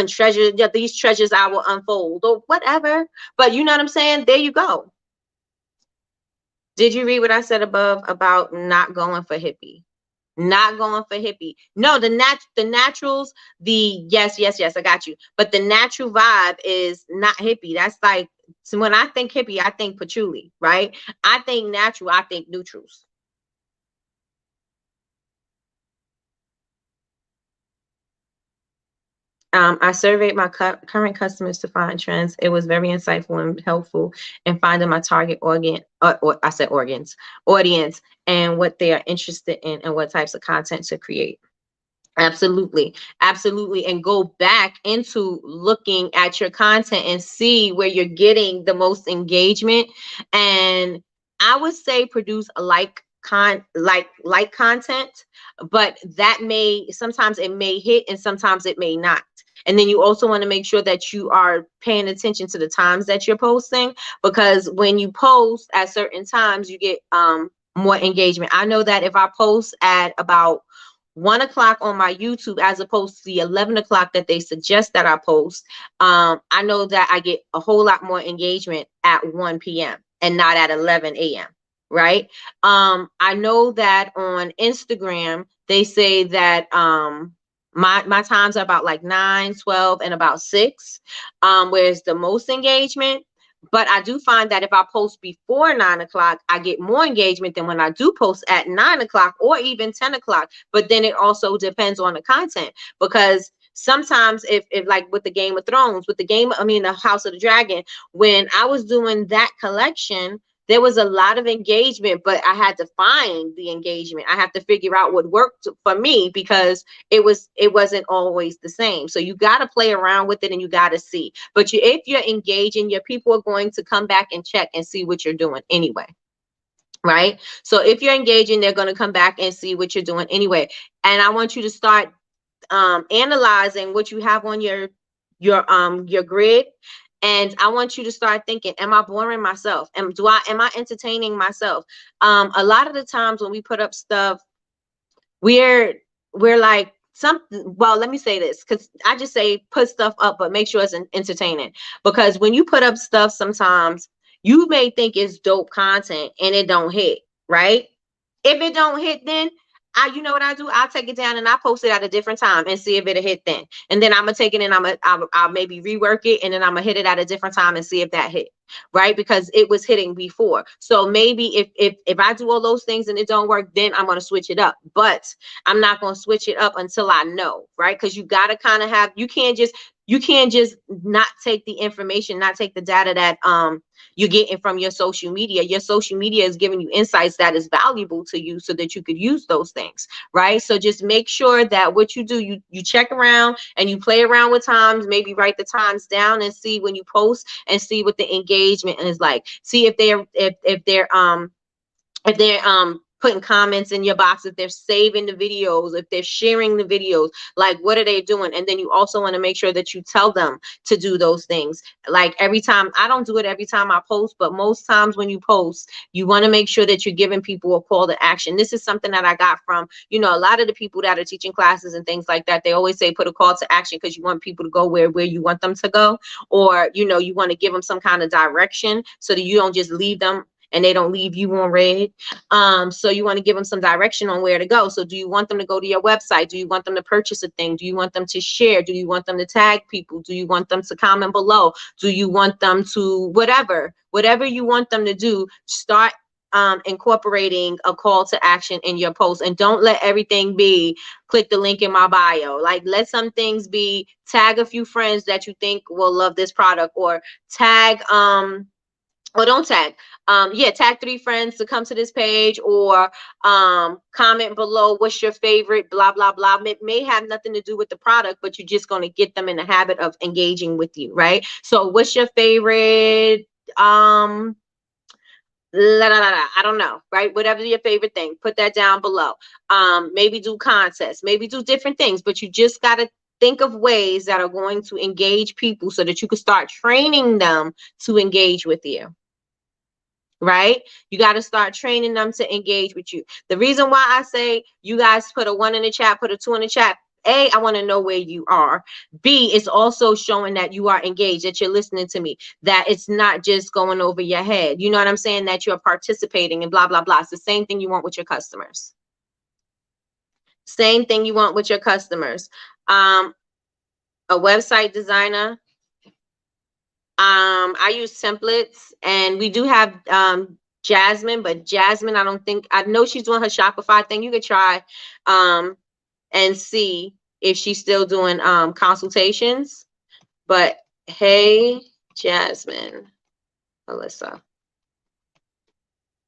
these treasures I will unfold or whatever. But you know what I'm saying? There you go. Did you read what I said above about not going for hippie? Not going for hippie. No, the naturals, yes, I got you. But the natural vibe is not hippie. That's like, so when I think hippie, I think patchouli, right? I think natural, I think neutrals. I surveyed my current customers to find trends. It was very insightful and helpful in finding my target audience, and what they are interested in and what types of content to create. Absolutely. Absolutely. And go back into looking at your content and see where you're getting the most engagement. And I would say produce like content, but that sometimes it may hit and sometimes it may not. And then you also want to make sure that you are paying attention to the times that you're posting, because when you post at certain times, you get more engagement. I know that if I post at about 1 o'clock on my YouTube, as opposed to the 11 o'clock that they suggest that I post, I know that I get a whole lot more engagement at 1 p.m. and not at 11 a.m. Right? I know that on Instagram, they say that my times are about like 9, 12, and about 6, where's the most engagement. But I do find that if I post before 9 o'clock, I get more engagement than when I do post at 9 o'clock or even 10 o'clock. But then it also depends on the content, because sometimes if like with the Game of Thrones, the House of the Dragon, when I was doing that collection, there was a lot of engagement, but I had to find the engagement. I have to figure out what worked for me, because it wasn't always the same. So you got to play around with it and you got to see. But if you're engaging, your people are going to come back and check and see what you're doing anyway. Right? So if you're engaging, they're going to come back and see what you're doing anyway. And I want you to start analyzing what you have on your grid. And I want you to start thinking, am I boring myself? Am I entertaining myself? A lot of the times when we put up stuff, we're like well, let me say this, because I just say put stuff up, but make sure it's entertaining. Because when you put up stuff, sometimes you may think it's dope content and it don't hit, right? If it don't hit, then you know what I do? I'll take it down and I post it at a different time and see if it'll hit then. And then I'm gonna take it and I'll maybe rework it, and then I'm gonna hit it at a different time and see if that hit, right? Because it was hitting before. So maybe if I do all those things and it don't work, then I'm gonna switch it up. But I'm not gonna switch it up until I know, right? Because you gotta kind of have, you can't just not take the information, not take the data that you're getting from your social media. Your social media is giving you insights that is valuable to you so that you could use those things, right? So just make sure that what you do, you check around and you play around with times, maybe write the times down and see when you post and see what the engagement is like. See if they're putting comments in your box, if they're saving the videos, if they're sharing the videos, like what are they doing? And then you also want to make sure that you tell them to do those things. Like every time, I don't do it every time I post, but most times when you post, you want to make sure that you're giving people a call to action. This is something that I got from, a lot of the people that are teaching classes and things like that. They always say put a call to action, because you want people to go where you want them to go, or you want to give them some kind of direction so that you don't just leave them and they don't leave you on red. So you want to give them some direction on where to go. So do you want them to go to your website? Do you want them to purchase a thing? Do you want them to share? Do you want them to tag people? Do you want them to comment below? Do you want them to whatever you want them to do? Start incorporating a call to action in your post, and don't let everything be click the link in my bio. Like, let some things be tag a few friends that you think will love this product, or tag or don't tag, yeah, tag 3 friends to come to this page, or comment below what's your favorite blah blah blah. It may have nothing to do with the product, but you're just going to get them in the habit of engaging with you, right? So what's your favorite I don't know, right? Whatever your favorite thing, put that down below. Maybe do contests, maybe do different things, but you just got to think of ways that are going to engage people so that you can start training them to engage with you. Right? You got to start training them to engage with you. The reason why I say you guys put a 1 in the chat, put a 2 in the chat, A, I want to know where you are. B, it's also showing that you are engaged, that you're listening to me, that it's not just going over your head. You know what I'm saying? That you're participating and blah, blah, blah. It's the same thing you want with your customers. Same thing you want with your customers. A website designer. I use templates, and we do have Jasmine, but Jasmine, I know she's doing her Shopify thing. You could try and see if she's still doing consultations. But hey, Jasmine, Alyssa,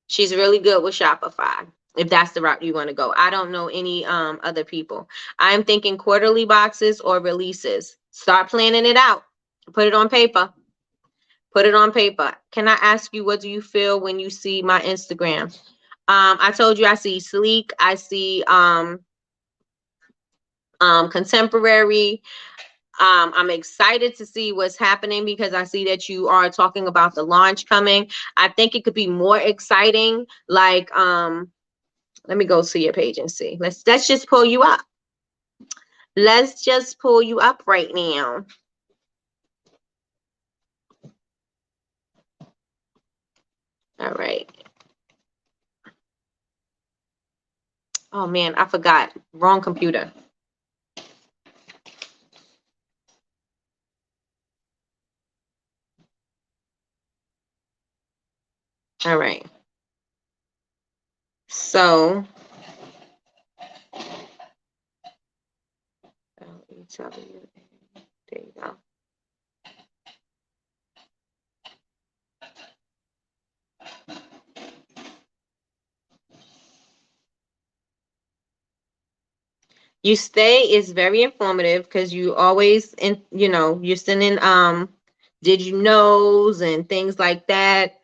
she's really good with Shopify, if that's the route you want to go. I don't know any other people. I'm thinking quarterly boxes or releases. Start planning it out. Put it on paper. Put it on paper. Can I ask you, what do you feel when you see my Instagram? I told you I see sleek. I see contemporary. I'm excited to see what's happening because I see that you are talking about the launch coming. I think it could be more exciting. Like, let me go to your page and see. Let's just pull you up. Let's just pull you up right now. All right. Oh man, I forgot. Wrong computer. All right. So, L-E-W, there you go. You stay is very informative because you always, you're sending did you knows and things like that.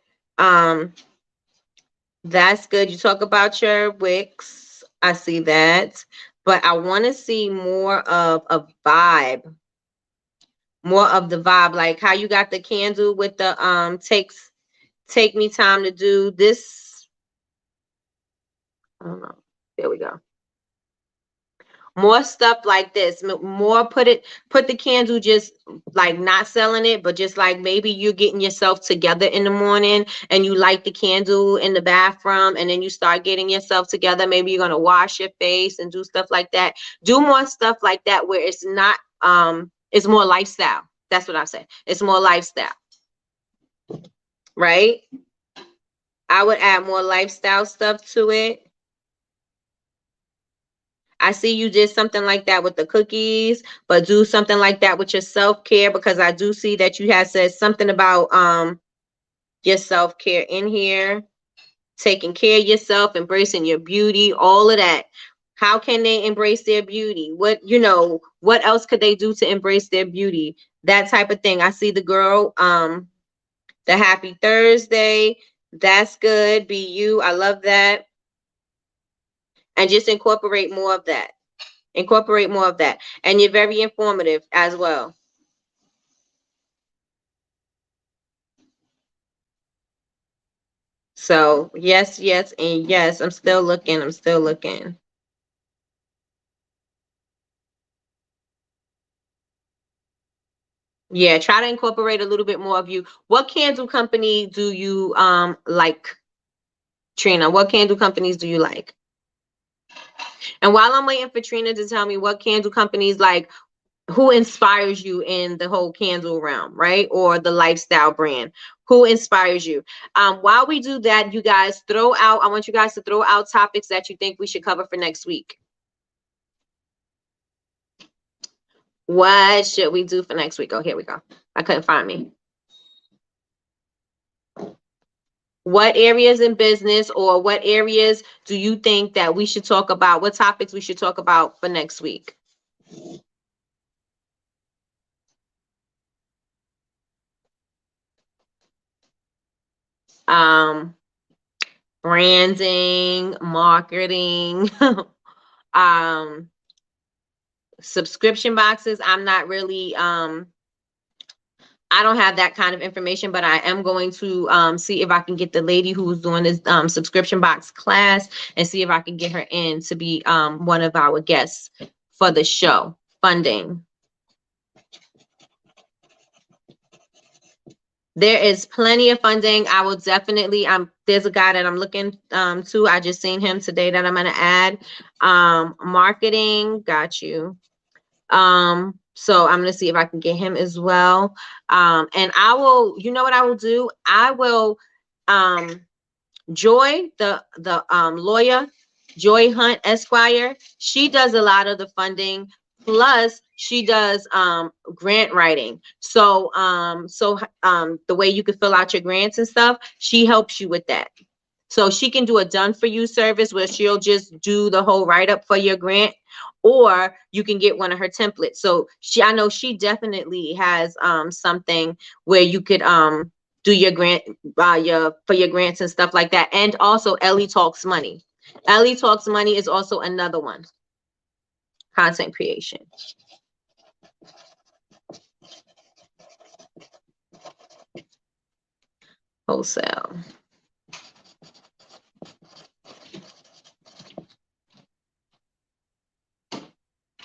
That's good. You talk about your Wix. I see that. But I want to see more of a vibe. More of the vibe, like how you got the candle with the take me time to do this. I don't know. There we go. More stuff like this. More put the candle, just like not selling it, but just like maybe you're getting yourself together in the morning and you light the candle in the bathroom, and then you start getting yourself together. Maybe you're gonna wash your face and do stuff like that. Do more stuff like that where it's not it's more lifestyle. That's what I said. It's more lifestyle. Right? I would add more lifestyle stuff to it. I see you did something like that with the cookies, but do something like that with your self-care, because I do see that you had said something about your self-care in here, taking care of yourself, embracing your beauty, all of that. How can they embrace their beauty? What else could they do to embrace their beauty? That type of thing. I see the girl, the happy Thursday. That's good. Be you. I love that. And just incorporate more of that. Incorporate more of that. And you're very informative as well. So yes, yes, and yes. I'm still looking. I'm still looking. Yeah, try to incorporate a little bit more of you. What candle company do you like, Trina? What candle companies do you like? And while I'm waiting for Trina to tell me what candle companies like, who inspires you in the whole candle realm, right? Or the lifestyle brand. Who inspires you? While we do that, you guys I want you guys to throw out topics that you think we should cover for next week. What should we do for next week? Oh, here we go. I couldn't find me. What areas in business or what areas do you think that we should talk about? What topics we should talk about for next week? Branding, marketing, subscription boxes. I'm not really I don't have that kind of information, but I am going to see if I can get the lady who's doing this subscription box class and see if I can get her in to be one of our guests for the show. Funding. There is plenty of funding. I will definitely, there's a guy that I'm looking to. I just seen him today that I'm going to add. Marketing, got you. So I'm going to see if I can get him as well. And I will, you know what I will do? I will, Joy, the lawyer, Joy Hunt Esquire, she does a lot of the funding. Plus, she does grant writing. So the way you can fill out your grants and stuff, she helps you with that. So she can do a done for you service where she'll just do the whole write up for your grant, or you can get one of her templates. So I know she definitely has something where you could do your grant for your grants and stuff like that. And also Ellie Talks Money. Ellie Talks Money is also another one. Content creation. Wholesale.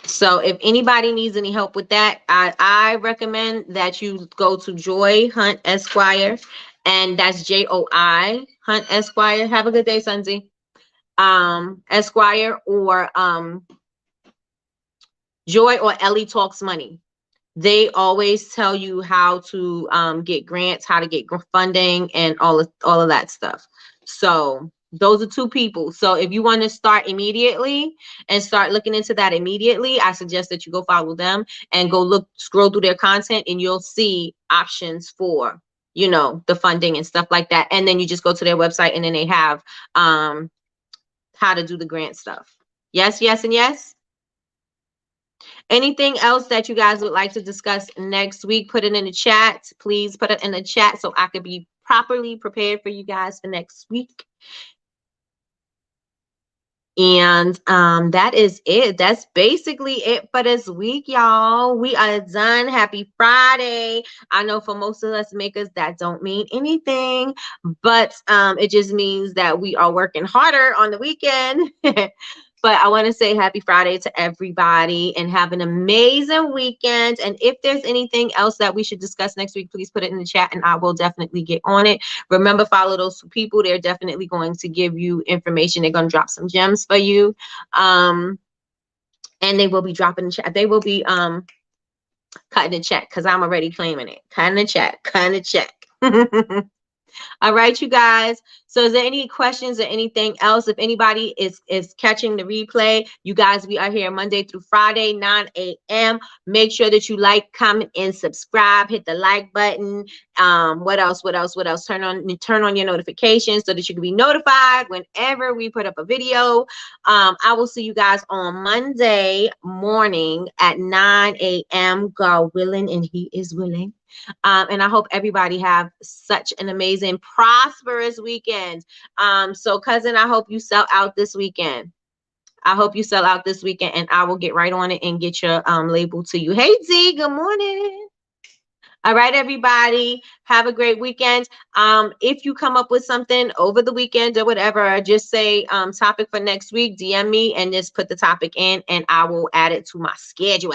So if anybody needs any help with that, I recommend that you go to Joy Hunt Esquire, and that's Joi Hunt Esquire. Have a good day, Sunzi. Esquire, or Joy or Ellie Talks Money. They always tell you how to get grants, how to get funding, and all of that stuff. So those are two people. So if you want to start immediately and start looking into that immediately, I suggest that you go follow them and go scroll through their content, and you'll see options for, the funding and stuff like that. And then you just go to their website, and then they have how to do the grant stuff. Yes, yes, and yes. Anything else that you guys would like to discuss next week, put it in the chat. Please put it in the chat so I could be properly prepared for you guys for next week. And that is it. That's basically it for this week, y'all. We are done. Happy Friday. I know for most of us makers that don't mean anything, but it just means that we are working harder on the weekend. But I want to say happy Friday to everybody and have an amazing weekend. And if there's anything else that we should discuss next week, please put it in the chat and I will definitely get on it. Remember, follow those two people. They're definitely going to give you information. They're going to drop some gems for you. And they will be dropping the chat. They will be cutting the check because I'm already claiming it. Cutting the check. Cutting the check. All right, you guys. So is there any questions or anything else? If anybody is catching the replay, you guys, we are here Monday through Friday, 9 a.m. Make sure that you like, comment, and subscribe. Hit the like button. What else? Turn on your notifications so that you can be notified whenever we put up a video. I will see you guys on Monday morning at 9 a.m. God willing, and He is willing. And I hope everybody have such an amazing, prosperous weekend. So cousin, I hope you sell out this weekend. I hope you sell out this weekend, and I will get right on it and get your label to you. Hey Z, good morning. All right, everybody, have a great weekend. If you come up with something over the weekend or whatever, just say topic for next week, DM me, and just put the topic in, and I will add it to my schedule.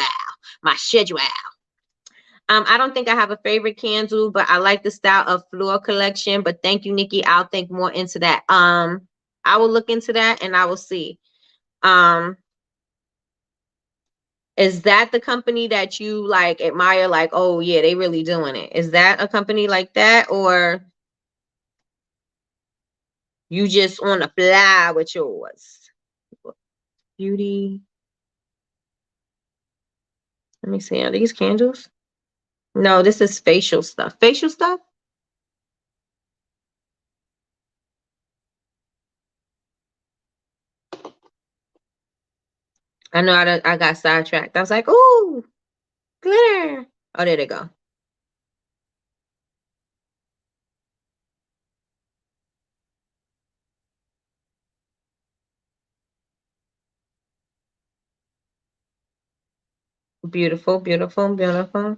I don't think I have a favorite candle, but I like the style of Floor Collection. But thank you, Nikki. I'll think more into that. I will look into that and I will see. Is that the company that you like admire? Like, oh yeah, they really doing it. Is that a company like that, or you just on the fly with yours? Beauty. Let me see. Are these candles? No, this is facial stuff. Facial stuff? I know I got sidetracked. I was like, ooh, glitter. Oh, there they go. Beautiful, beautiful, beautiful.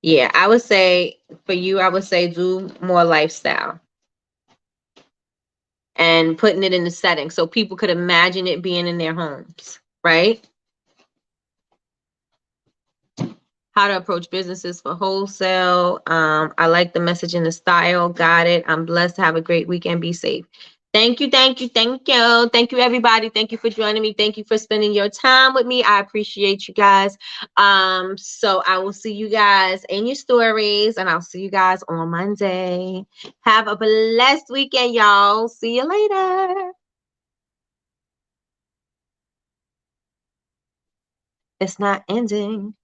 Yeah, I would say for you, I would say do more lifestyle and putting it in the setting so people could imagine it being in their homes, right? How to approach businesses for wholesale. I like the message and the style. Got it. I'm blessed. Have a great weekend. Be safe. Thank you, thank you, thank you. Thank you, everybody. Thank you for joining me. Thank you for spending your time with me. I appreciate you guys. So I will see you guys in your stories, and I'll see you guys on Monday. Have a blessed weekend, y'all. See you later. It's not ending.